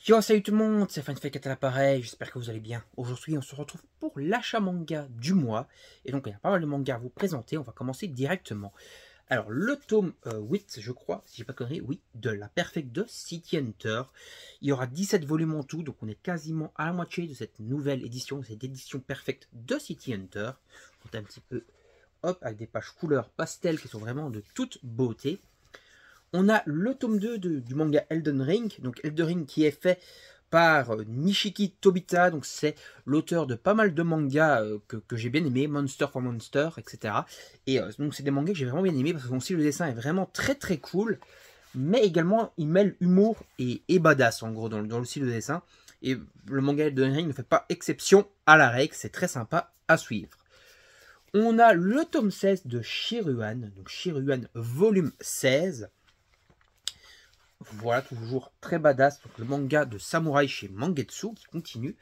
Yo, salut tout le monde, c'est FanFake à l'appareil, j'espère que vous allez bien. Aujourd'hui, on se retrouve pour l'achat manga du mois. Et donc, il y a pas mal de mangas à vous présenter, on va commencer directement. Alors, le tome 8, je crois, si j'ai pas connerie, oui, de la Perfect de City Hunter. Il y aura 17 volumes en tout, donc on est quasiment à la moitié de cette nouvelle édition, cette édition Perfect de City Hunter. On est un petit peu, hop, avec des pages couleurs pastel qui sont vraiment de toute beauté. On a le tome 2 du manga Elden Ring, donc Elden Ring qui est fait par Nishiki Tobita, donc c'est l'auteur de pas mal de mangas que j'ai bien aimé, Monster for Monster, etc. Et donc c'est des mangas que j'ai vraiment bien aimé parce que son style de dessin est vraiment très très cool, mais également il mêle humour et badass en gros dans le style de dessin. Et le manga Elden Ring ne fait pas exception à la règle, c'est très sympa à suivre. On a le tome 16 de Shiruan, donc Shiruan volume 16. Voilà, toujours très badass. Donc, le manga de samouraï chez Mangetsu qui continue.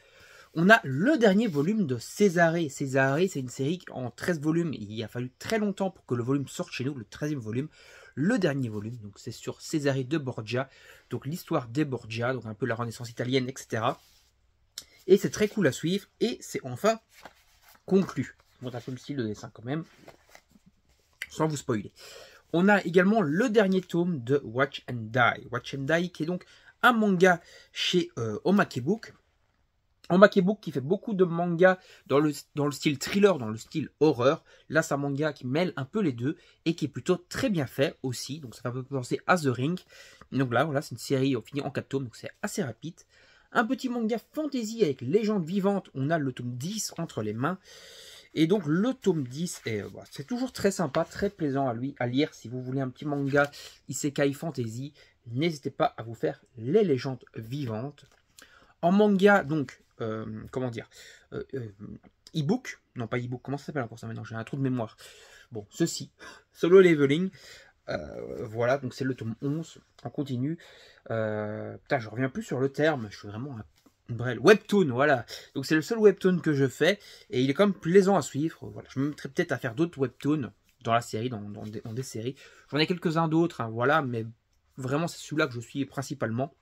On a le dernier volume de Césare. Césare, c'est une série en 13 volumes. Il a fallu très longtemps pour que le volume sorte chez nous, le 13e volume. Le dernier volume, donc c'est sur Césare de Borgia. Donc l'histoire des Borgia, donc un peu la Renaissance italienne, etc. Et c'est très cool à suivre. Et c'est enfin conclu. Je montre un peu le style de dessin quand même, sans vous spoiler. On a également le dernier tome de Watch and Die. Watch and Die qui est donc un manga chez Omake Book. Omake Book qui fait beaucoup de mangas dans le style thriller, dans le style horreur. Là, c'est un manga qui mêle un peu les deux et qui est plutôt très bien fait aussi. Donc ça fait un peu penser à The Ring. Donc là, voilà, c'est une série finie en 4 tomes, donc c'est assez rapide. Un petit manga fantasy avec légende vivante. On a le tome 10 entre les mains. Et donc le tome 10, c'est toujours très sympa, très plaisant à lire. Si vous voulez un petit manga Isekai Fantasy, n'hésitez pas à vous faire les légendes vivantes. En manga, donc, comment dire, e-book, non pas e-book, comment ça s'appelle encore ça maintenant, j'ai un trou de mémoire. Bon, ceci, Solo Leveling, voilà, donc c'est le tome 11, on continue. Putain, je reviens plus sur le terme, je suis vraiment un brel. Webtoon, voilà. Donc c'est le seul webtoon que je fais et il est quand même plaisant à suivre. Voilà. Je me mettrais peut-être à faire d'autres webtoons dans la série, dans des séries. J'en ai quelques-uns d'autres, hein, voilà, mais vraiment c'est celui-là que je suis principalement.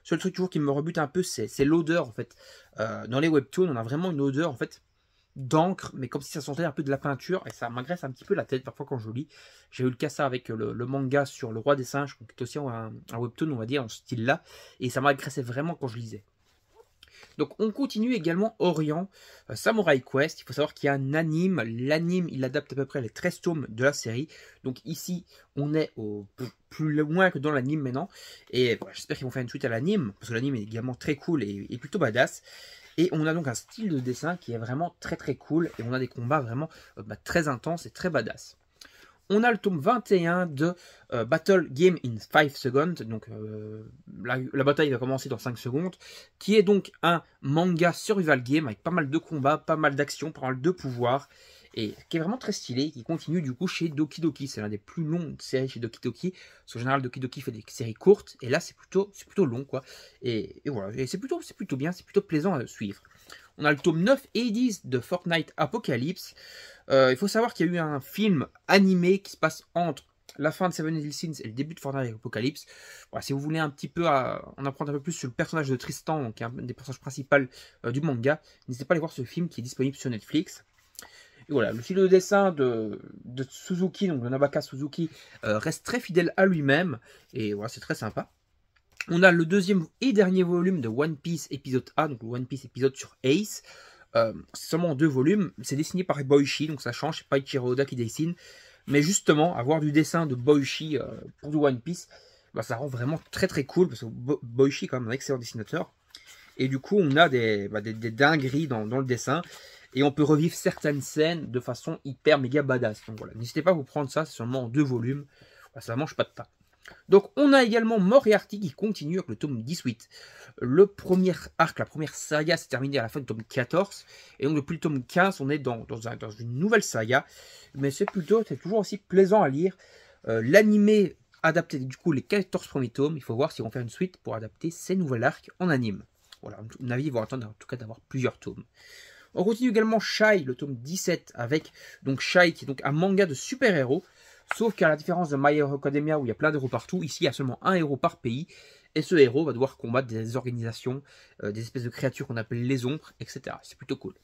Le seul truc toujours qui me rebute un peu, c'est l'odeur en fait. Dans les webtoons, on a vraiment une odeur en fait d'encre, mais comme si ça sentait un peu de la peinture et ça m'agresse un petit peu la tête parfois quand je lis. J'ai eu le cas ça avec le manga sur le roi des singes, qui est aussi un webtoon, on va dire, en ce style-là, et ça m'agressait vraiment quand je lisais. Donc on continue également Orient, Samurai Quest. Il faut savoir qu'il y a un anime. L'anime, il adapte à peu près les 13 tomes de la série. Donc ici, on est plus loin que dans l'anime maintenant. Et voilà, j'espère qu'ils vont faire une suite à l'anime, parce que l'anime est également très cool et plutôt badass. Et on a donc un style de dessin qui est vraiment très très cool. Et on a des combats vraiment très intenses et très badass. On a le tome 21 de Battle Game in 5 Seconds, donc la bataille va commencer dans 5 secondes, qui est donc un manga survival game avec pas mal de combats, pas mal d'actions, pas mal de pouvoirs, et qui est vraiment très stylé, qui continue du coup chez Doki Doki. C'est l'un des plus longues séries chez Doki Doki, parce qu'en général Doki Doki fait des séries courtes, et là c'est plutôt long quoi, et voilà, et c'est plutôt bien, c'est plutôt plaisant à suivre. On a le tome 9 et 10 de Fortnite Apocalypse. Il faut savoir qu'il y a eu un film animé qui se passe entre la fin de Seven Deadly Sins et le début de Fortnite Apocalypse. Voilà, si vous voulez un petit peu en apprendre un peu plus sur le personnage de Tristan, qui est un des personnages principaux du manga, n'hésitez pas à aller voir ce film qui est disponible sur Netflix. Et voilà, le style de dessin de Suzuki, donc de Nabaka Suzuki, reste très fidèle à lui-même. Et voilà, c'est très sympa. On a le deuxième et dernier volume de One Piece épisode A, donc le One Piece épisode sur Ace. C'est seulement en 2 volumes, c'est dessiné par Boichi, donc ça change, c'est pas Ichiro Oda qui dessine. Mais justement, avoir du dessin de Boichi pour du One Piece, ça rend vraiment très très cool, parce que Boichi est quand même un excellent dessinateur. Et du coup, on a des dingueries dans le dessin, et on peut revivre certaines scènes de façon hyper méga badass. Donc voilà, n'hésitez pas à vous prendre ça, c'est seulement en 2 volumes, ça mange pas de pain. Donc on a également Moriarty qui continue avec le tome 18. Le premier arc, la première saga s'est terminée à la fin du tome 14. Et donc depuis le tome 15, on est dans une nouvelle saga. Mais c'est toujours aussi plaisant à lire. L'animé adapté du coup les 14 premiers tomes. Il faut voir s'ils vont faire une suite pour adapter ces nouveaux arcs en anime. Voilà, à mon avis, ils vont attendre en tout cas d'avoir plusieurs tomes. On continue également Shai, le tome 17, avec donc Shai qui est donc un manga de super-héros. Sauf qu'à la différence de My Hero Academia où il y a plein d'héros partout, ici il y a seulement un héros par pays. Et ce héros va devoir combattre des organisations, des espèces de créatures qu'on appelle les ombres, etc. C'est plutôt cool.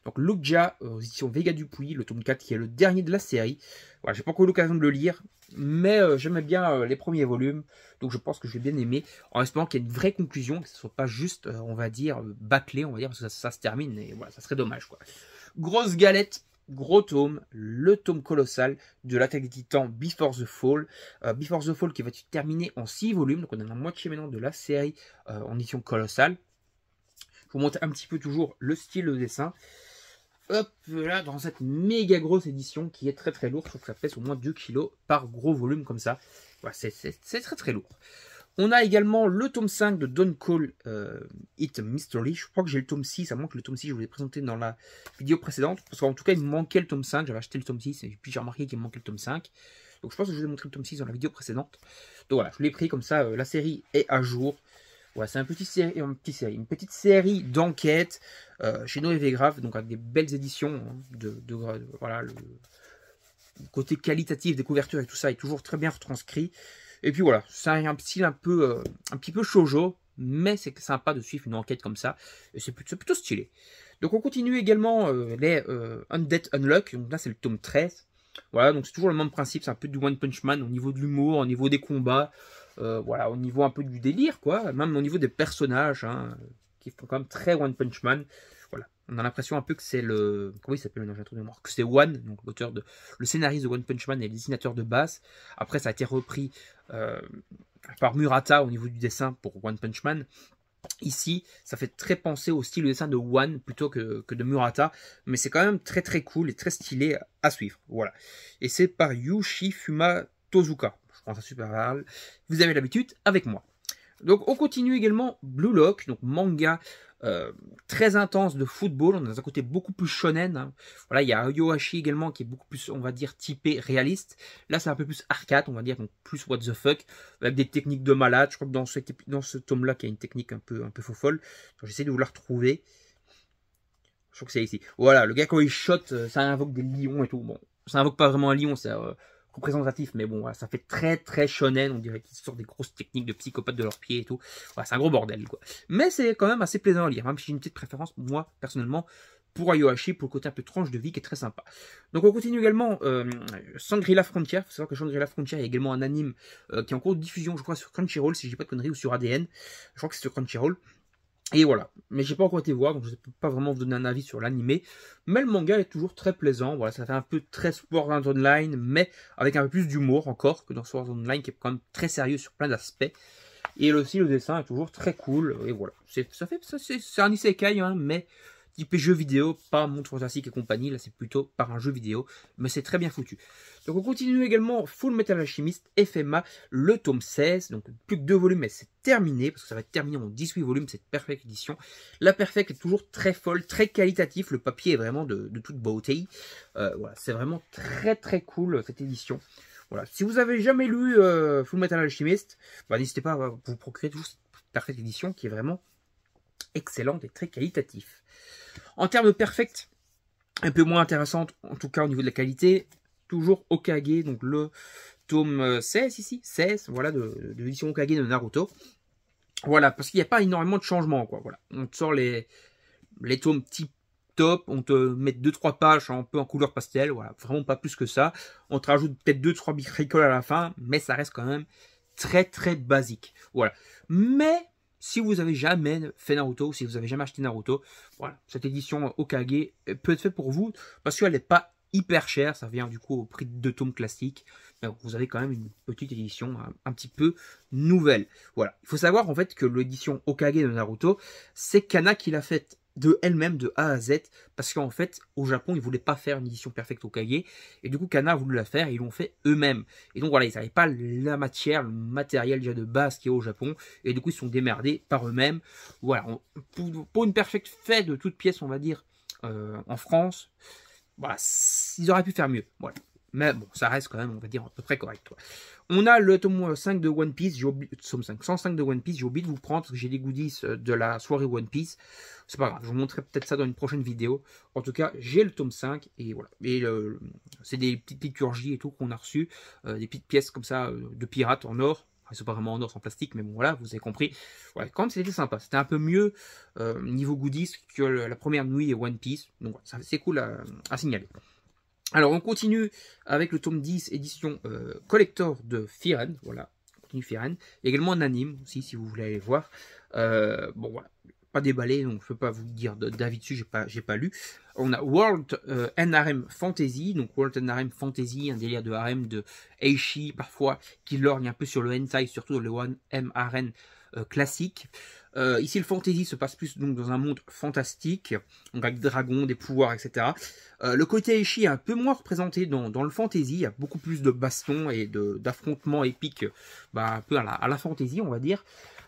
Donc Loggia, aux éditions Vega Dupuis, le tome 4 qui est le dernier de la série. Voilà, j'ai pas encore eu l'occasion de le lire, mais j'aimais bien les premiers volumes, donc je pense que je vais bien aimer, en espérant qu'il y ait une vraie conclusion, que ce soit pas juste, on va dire, bâclé, on va dire, parce que ça se termine, et voilà, ça serait dommage, quoi. Grosse galette, gros tome, le tome colossal de l'Attaque des Titans Before the Fall. Before the Fall qui va être terminé en 6 volumes, donc on a la moitié maintenant de la série en édition colossale. Je vous montre un petit peu toujours le style de dessin. Hop là, dans cette méga grosse édition qui est très très lourde, je trouve que ça pèse au moins 2 kg par gros volume comme ça. Voilà, c'est très très lourd. On a également le tome 5 de Don't Call It Mystery. Je crois que j'ai le tome 6, à moins que le tome 6 je vous l'ai présenté dans la vidéo précédente. Parce qu'en tout cas il me manquait le tome 5, j'avais acheté le tome 6 et puis j'ai remarqué qu'il me manquait le tome 5. Donc je pense que je vous ai montré le tome 6 dans la vidéo précédente. Donc voilà, je l'ai pris comme ça, la série est à jour. Ouais, c'est une petite série d'enquête chez Noé Végrave, donc avec des belles éditions, hein, voilà, le côté qualitatif des couvertures et tout ça est toujours très bien retranscrit. Et puis voilà, c'est un style un petit peu shoujo, mais c'est sympa de suivre une enquête comme ça, et c'est plutôt stylé. Donc on continue également les Undead Unluck, donc là c'est le tome 13. Voilà, donc c'est toujours le même principe, c'est un peu du One Punch Man au niveau de l'humour, au niveau des combats. Voilà, au niveau un peu du délire, quoi, même au niveau des personnages, hein, qui font quand même très One Punch Man. Voilà, on a l'impression un peu que c'est le, comment il s'appelle le de mémoire, que c'est One, donc l'auteur de, le scénariste de One Punch Man et le dessinateur de base. Après, ça a été repris par Murata au niveau du dessin pour One Punch Man. Ici, ça fait très penser au style de dessin de One plutôt que de Murata, mais c'est quand même très très cool et très stylé à suivre. Voilà, et c'est par Yoshifuma Tozuka. Ça super mal. Vous avez l'habitude avec moi. Donc on continue également Blue Lock, donc manga très intense de football. On a un côté beaucoup plus shonen. Hein. Voilà, il y a Yoashi également qui est beaucoup plus, on va dire, typé réaliste. Là c'est un peu plus arcade, on va dire, donc plus what the fuck, avec des techniques de malade. Je crois que dans ce tome-là, il y a une technique un peu faux folle. J'essaie de vous la retrouver. Je crois que c'est ici. Voilà, le gars quand il shot, ça invoque des lions et tout. Bon, ça invoque pas vraiment un lion, c'est représentatif, mais bon, voilà, ça fait très très shonen, on dirait qu'ils sortent des grosses techniques de psychopathes de leurs pieds et tout. Voilà, c'est un gros bordel, quoi. Mais c'est quand même assez plaisant à lire, même si j'ai une petite préférence, moi, personnellement, pour Ayohashi, pour le côté un peu tranche de vie qui est très sympa. Donc on continue également Shangri-La Frontier. Il faut savoir que Shangri-La Frontier, il y a également un anime qui est en cours de diffusion, je crois, sur Crunchyroll, si je dis pas de conneries, ou sur ADN. Je crois que c'est sur Crunchyroll. Et voilà, mais j'ai pas encore été voir, donc je ne peux pas vraiment vous donner un avis sur l'animé. Mais le manga est toujours très plaisant, voilà, ça fait un peu très Sword Art Online, mais avec un peu plus d'humour encore que dans Sword Art Online, qui est quand même très sérieux sur plein d'aspects. Et aussi le dessin est toujours très cool, et voilà. C'est un isekai, hein, mais type jeu vidéo, pas Monde Fantastique et compagnie, là c'est plutôt par un jeu vidéo, mais c'est très bien foutu. Donc on continue également Full Metal Alchemist FMA, le tome 16, donc plus que 2 volumes, mais c'est terminé, parce que ça va être terminé en 18 volumes, cette Perfect édition. La Perfect est toujours très folle, très qualitatif, le papier est vraiment de toute beauté. Voilà, c'est vraiment très très cool cette édition. Voilà. Si vous avez jamais lu Full Metal Alchemist, bah, n'hésitez pas à vous procurer toujours cette Perfect édition qui est vraiment excellente et très qualitatif. En termes de perfect, un peu moins intéressante, en tout cas au niveau de la qualité, toujours Hokage, donc le tome 16 ici, 16, voilà, de l'édition Hokage de Naruto. Voilà, parce qu'il n'y a pas énormément de changements, quoi. Voilà. On te sort les tomes type top, on te met 2-3 pages un peu en couleur pastel, voilà, vraiment pas plus que ça. On te rajoute peut-être 2-3 bricoles à la fin, mais ça reste quand même très très basique. Voilà. Mais si vous avez jamais fait Naruto, si vous avez jamais acheté Naruto, voilà, cette édition Hokage peut être faite pour vous parce qu'elle n'est pas hyper chère, ça vient du coup au prix de 2 tomes classiques. Mais vous avez quand même une petite édition un petit peu nouvelle. Voilà, il faut savoir en fait que l'édition Hokage de Naruto, c'est Kana qui l'a faite de elle-même de A à Z, parce qu'en fait au Japon ils voulaient pas faire une édition perfecte Hokage, et du coup Kana a voulu la faire et ils l'ont fait eux-mêmes, et donc voilà, ils n'avaient pas la matière, le matériel déjà de base qui est au Japon, et du coup ils se sont démerdés par eux-mêmes. Voilà, pour une perfecte faite de toutes pièces on va dire en France, voilà, ils auraient pu faire mieux, voilà. Mais bon, ça reste quand même, on va dire, à peu près correct. Quoi. On a le tome 5 de One Piece, tome 5, 105 de One Piece, j'ai oublié de vous prendre parce que j'ai des goodies de la soirée One Piece. C'est pas grave, je vous montrerai peut-être ça dans une prochaine vidéo. En tout cas, j'ai le tome 5 et voilà. Et c'est des petites liturgies et tout qu'on a reçues, des petites pièces comme ça de pirates en or. Enfin, ils sont pas vraiment en or, c'est en plastique, mais bon voilà, vous avez compris. Ouais, quand même c'était sympa, c'était un peu mieux niveau goodies que la première nuit One Piece. Donc voilà, c'est cool à signaler. Alors on continue avec le tome 10 édition collector de Firen, voilà, on continue Firen. Il y a également un anime aussi si vous voulez aller voir. Bon voilà, pas déballé donc je peux pas vous dire d'avis dessus, j'ai pas lu. On a World and Harem Fantasy, donc World and Harem Fantasy, un délire de harem de Eishi parfois qui lorgne un peu sur le hentai, surtout dans le One M Harem classique. Ici, le fantasy se passe plus donc dans un monde fantastique, donc avec des dragons, des pouvoirs, etc. Le côté Eishi est un peu moins représenté dans le fantasy. Il y a beaucoup plus de bastons et d'affrontements épiques, un peu à la fantasy, on va dire.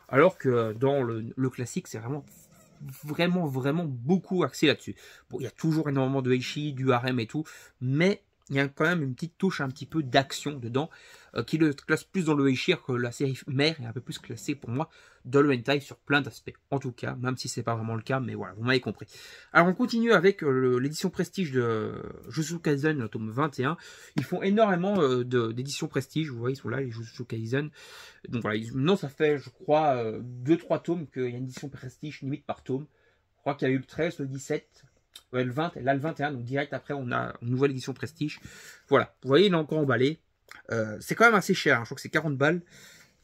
Alors que dans le classique, c'est vraiment beaucoup axé là-dessus. Bon, il y a toujours énormément de Eishi, du harem et tout, mais il y a quand même une petite touche un petit peu d'action dedans, qui le classe plus dans le Eishi, que la série mère est un peu plus classée pour moi dans le hentai sur plein d'aspects. En tout cas, même si c'est pas vraiment le cas, mais voilà, vous m'avez compris. Alors on continue avec l'édition prestige de Jujutsu Kaisen, le tome 21. Ils font énormément d'éditions prestige, vous voyez, ils sont là, les Jujutsu Kaisen. Donc voilà, maintenant ça fait, je crois, 2-3 tomes qu'il y a une édition prestige limite par tome. Je crois qu'il y a eu le 13, le 17... Ouais, le 20, là le 21, donc direct après on a une nouvelle édition prestige. Voilà, vous voyez, il est encore emballé. C'est quand même assez cher, hein. Je crois que c'est 40 balles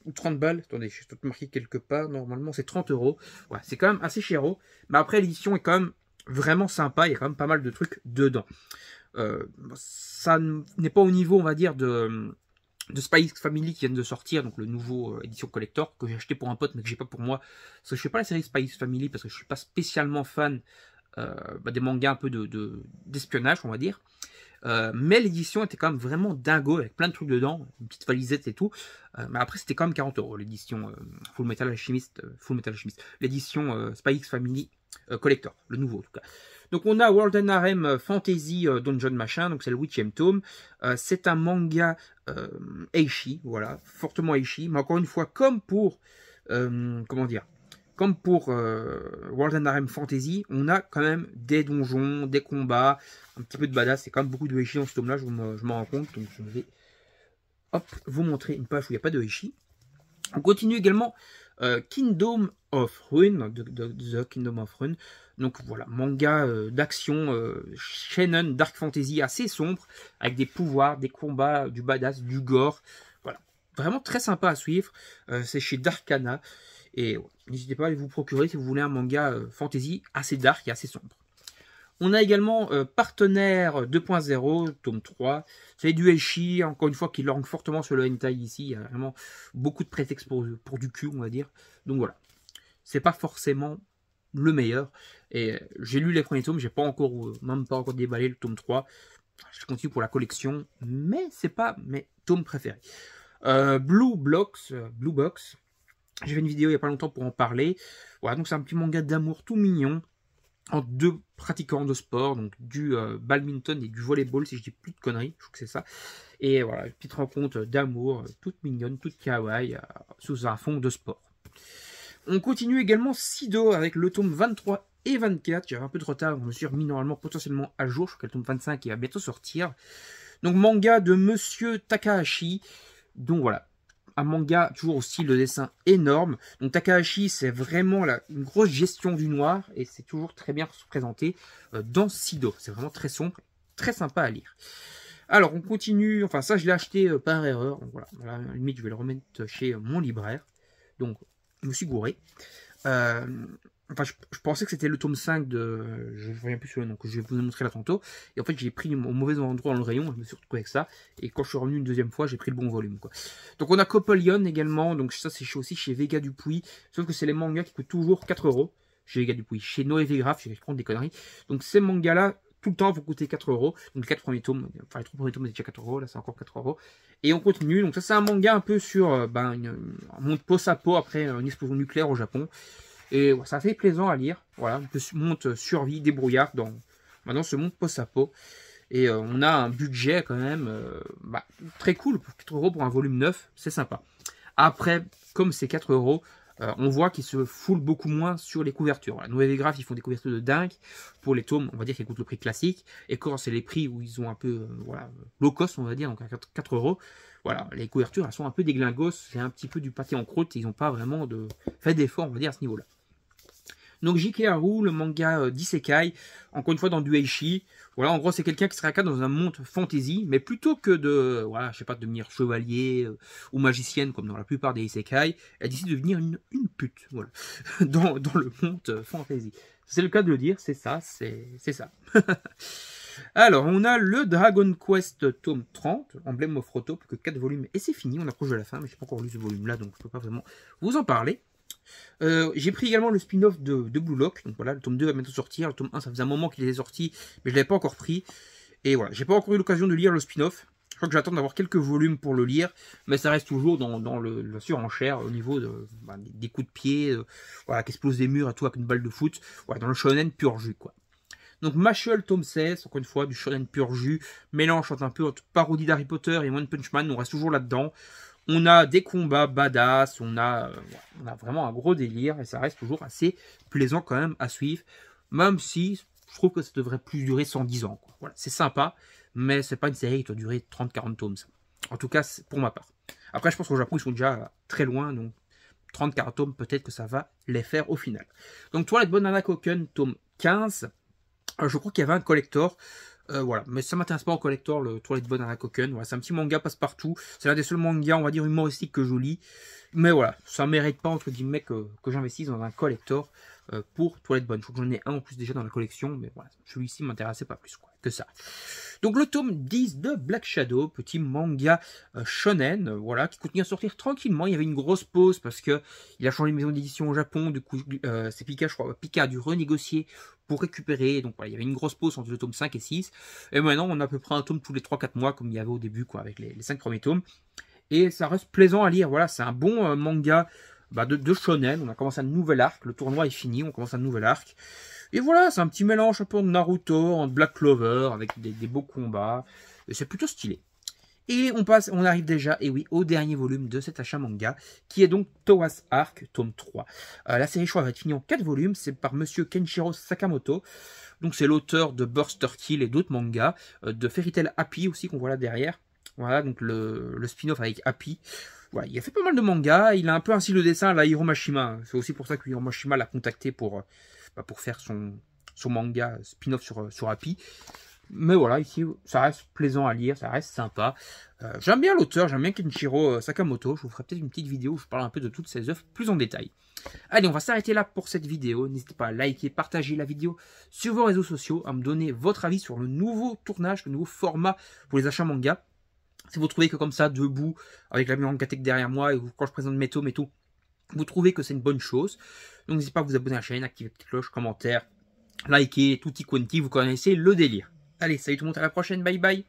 ou 30 balles. Attendez, je suis tout marqué quelque part. Normalement c'est 30 €. Ouais, c'est quand même assez chéro. Mais après l'édition est quand même vraiment sympa. Il y a quand même pas mal de trucs dedans. Ça n'est pas au niveau, on va dire, de Spy X Family qui viennent de sortir, donc le nouveau édition collector que j'ai acheté pour un pote mais que j'ai pas pour moi. Parce que je fais pas la série Spy X Family parce que je suis pas spécialement fan des mangas un peu d'espionnage, on va dire. Mais l'édition était quand même vraiment dingo, avec plein de trucs dedans, une petite valisette et tout. Mais après, c'était quand même 40 € l'édition Full Metal Alchemist, l'édition Spy X Family Collector, le nouveau en tout cas. Donc on a World and Harem Fantasy Dungeon machin, donc c'est le 8e tome. C'est un manga Eishi, voilà, fortement Eishi, mais encore une fois, comme pour World and Harem Fantasy, on a quand même des donjons, des combats, un petit peu de badass. C'est quand même beaucoup de Eishi dans ce tome-là, je m'en rends compte. Donc je vais vous montrer une page où il n'y a pas de Eishi. On continue également Kingdom of Ruin, The Kingdom of Ruin. Donc voilà, manga d'action, shonen, dark fantasy assez sombre, avec des pouvoirs, des combats, du badass, du gore. Voilà, vraiment très sympa à suivre. C'est chez Darkana. Et ouais, n'hésitez pas à vous procurer si vous voulez un manga fantasy assez dark et assez sombre. On a également Partenaire 2.0, tome 3. C'est du Eishi, encore une fois, qui lorgne fortement sur le hentai ici. Il y a vraiment beaucoup de prétextes pour du cul, on va dire. Donc voilà. C'est pas forcément le meilleur. Et j'ai lu les premiers tomes, j'ai même pas encore déballé le tome 3. Je continue pour la collection, mais c'est pas mes tomes préférés. Blue Box. J'ai fait une vidéo il n'y a pas longtemps pour en parler. Voilà, donc c'est un petit manga d'amour tout mignon entre deux pratiquants de sport, donc du badminton et du volleyball, si je dis plus de conneries, je trouve que c'est ça. Et voilà, une petite rencontre d'amour, toute mignonne, toute kawaii, sous un fond de sport. On continue également Sido avec le tome 23 et 24. J'avais un peu de retard, je me suis remis normalement potentiellement à jour. Je crois que le tome 25 qui va bientôt sortir. Donc manga de Monsieur Takahashi. Donc voilà, un manga toujours au style de dessin énorme. Donc Takahashi, c'est vraiment une grosse gestion du noir et c'est toujours très bien présenté dans Sido. C'est vraiment très sombre, très sympa à lire. Alors on continue, enfin ça je l'ai acheté par erreur. Donc voilà, à la limite je vais le remettre chez mon libraire. Donc je me suis gouré. Enfin, je pensais que c'était le tome 5 de... Je ne reviens plus sur le nom, que je vais vous montrer là tantôt. Et en fait, j'ai pris au mauvais endroit dans le rayon, je me suis retrouvé avec ça. Et quand je suis revenu une deuxième fois, j'ai pris le bon volume, quoi. Donc on a Coppelion également, donc ça c'est aussi chez Vega Dupuis. Sauf que c'est les mangas qui coûtent toujours 4 € chez Vega Dupuis. Chez Noé Végraphe, je compte des conneries. Donc ces mangas-là, tout le temps, vont coûter 4 €. Donc les 4 premiers tomes, enfin les 3 premiers tomes, c'est déjà 4 €, là c'est encore 4 €. Et on continue, donc ça c'est un manga un peu sur un monde post-apo après une explosion nucléaire au Japon. Et ouais, ça fait plaisant à lire. Voilà, un peu monde survie, débrouillard dans ce monde post-apo. Et on a un budget quand même très cool pour 4 € pour un volume 9, c'est sympa. Après, comme c'est 4 €, on voit qu'ils se foulent beaucoup moins sur les couvertures. Voilà, Noé Graph, ils font des couvertures de dingue pour les tomes, on va dire qu'ils coûtent le prix classique. Et quand c'est les prix où ils ont un peu, voilà, low cost, on va dire, donc à 4 €, voilà, les couvertures, elles sont un peu déglingos, c'est un petit peu du pâté en croûte, ils n'ont pas vraiment fait d'effort, on va dire, à ce niveau-là. Donc J.K. Haru, le manga d'Isekai, encore une fois dans du Eishi. Voilà, en gros, c'est quelqu'un qui se raccade dans un monde fantasy, mais plutôt que de, voilà, je sais pas, de devenir chevalier ou magicienne, comme dans la plupart des Isekai, elle décide de devenir une pute, voilà, dans le monde fantasy. C'est le cas de le dire, c'est ça, c'est ça. Alors, on a le Dragon Quest tome 30, Emblem of Roto, plus que 4 volumes, et c'est fini, on approche de la fin, mais j'ai pas encore lu ce volume-là, donc je peux pas vraiment vous en parler. J'ai pris également le spin-off de Blue Lock, donc voilà, le tome 2 va bientôt sortir, le tome 1 ça faisait un moment qu'il était sorti, mais je l'avais pas encore pris, et voilà, j'ai pas encore eu l'occasion de lire le spin-off, je crois que j'attends d'avoir quelques volumes pour le lire, mais ça reste toujours dans la surenchère au niveau des coups de pied, voilà, qui explosent des murs et tout avec une balle de foot, voilà, dans le shonen pur jus, quoi. Donc Mashle tome 16, encore une fois, du shonen pur jus, mélange un peu entre parodie d'Harry Potter et One Punch Man, on reste toujours là-dedans. On a des combats badass, on a vraiment un gros délire, et ça reste toujours assez plaisant quand même à suivre, même si je trouve que ça devrait plus durer 110 ans. Quoi. Voilà, c'est sympa, mais c'est pas une série qui doit durer 30-40 tomes. Ça. En tout cas, pour ma part. Après, je pense qu'au Japon, ils sont déjà très loin, donc 30-40 tomes, peut-être que ça va les faire au final. Donc, Twilight Banana Koken, tome 15. Je crois qu'il y avait un collector. Voilà, mais ça m'intéresse pas en collector, le Twilight Banana Koken. Voilà, c'est un petit manga passe-partout. C'est l'un des seuls mangas, on va dire, humoristiques que je lis. Mais voilà, ça mérite pas, entre guillemets, que j'investisse dans un collector pour Twilight Banana. Je crois que j'en ai un en plus déjà dans la collection, mais voilà, celui-ci m'intéressait pas plus que ça. Donc le tome 10 de Black Shadow, petit manga shonen, voilà, qui continue à sortir tranquillement. Il y avait une grosse pause parce que il a changé de maison d'édition au Japon. Du coup, c'est Pika, je crois, Pika a dû renégocier pour récupérer. Donc voilà, il y avait une grosse pause entre le tome 5 et 6. Et maintenant, on a à peu près un tome tous les 3-4 mois, comme il y avait au début, quoi, avec les 5 premiers tomes. Et ça reste plaisant à lire. Voilà, c'est un bon manga de shonen. On a commencé un nouvel arc. Le tournoi est fini. On commence un nouvel arc. Et voilà, c'est un petit mélange un peu de Naruto, en Black Clover, avec des beaux combats. Et c'est plutôt stylé. Et on arrive déjà, et oui, au dernier volume de cet achat manga, qui est donc Towa's Arc, tome 3. La série, je crois, va être finie en 4 volumes. C'est par monsieur Kenshiro Sakamoto. Donc c'est l'auteur de Burster Kill et d'autres mangas. De Fairy Tail Happy aussi, qu'on voit là derrière. Voilà, donc le spin-off avec Happy. Voilà, il a fait pas mal de mangas. Il a un peu ainsi le dessin à la Hiro Mashima. C'est aussi pour ça que Hiro Mashima l'a contacté pour faire son manga spin-off sur Happy. Mais voilà, ici, ça reste plaisant à lire, ça reste sympa. J'aime bien l'auteur, j'aime bien Kenshiro Sakamoto. Je vous ferai peut-être une petite vidéo où je parle un peu de toutes ses œuvres plus en détail. Allez, on va s'arrêter là pour cette vidéo. N'hésitez pas à liker, partager la vidéo sur vos réseaux sociaux, à me donner votre avis sur le nouveau tournage, le nouveau format pour les achats manga. Si vous trouvez que comme ça, debout, avec la Mangatech derrière moi, et quand je présente mes tomes et tout, vous trouvez que c'est une bonne chose. Donc n'hésitez pas à vous abonner à la chaîne, activer la petite cloche, commentaire, liker, tutti quanti, vous connaissez le délire. Allez, salut tout le monde, à la prochaine, bye bye.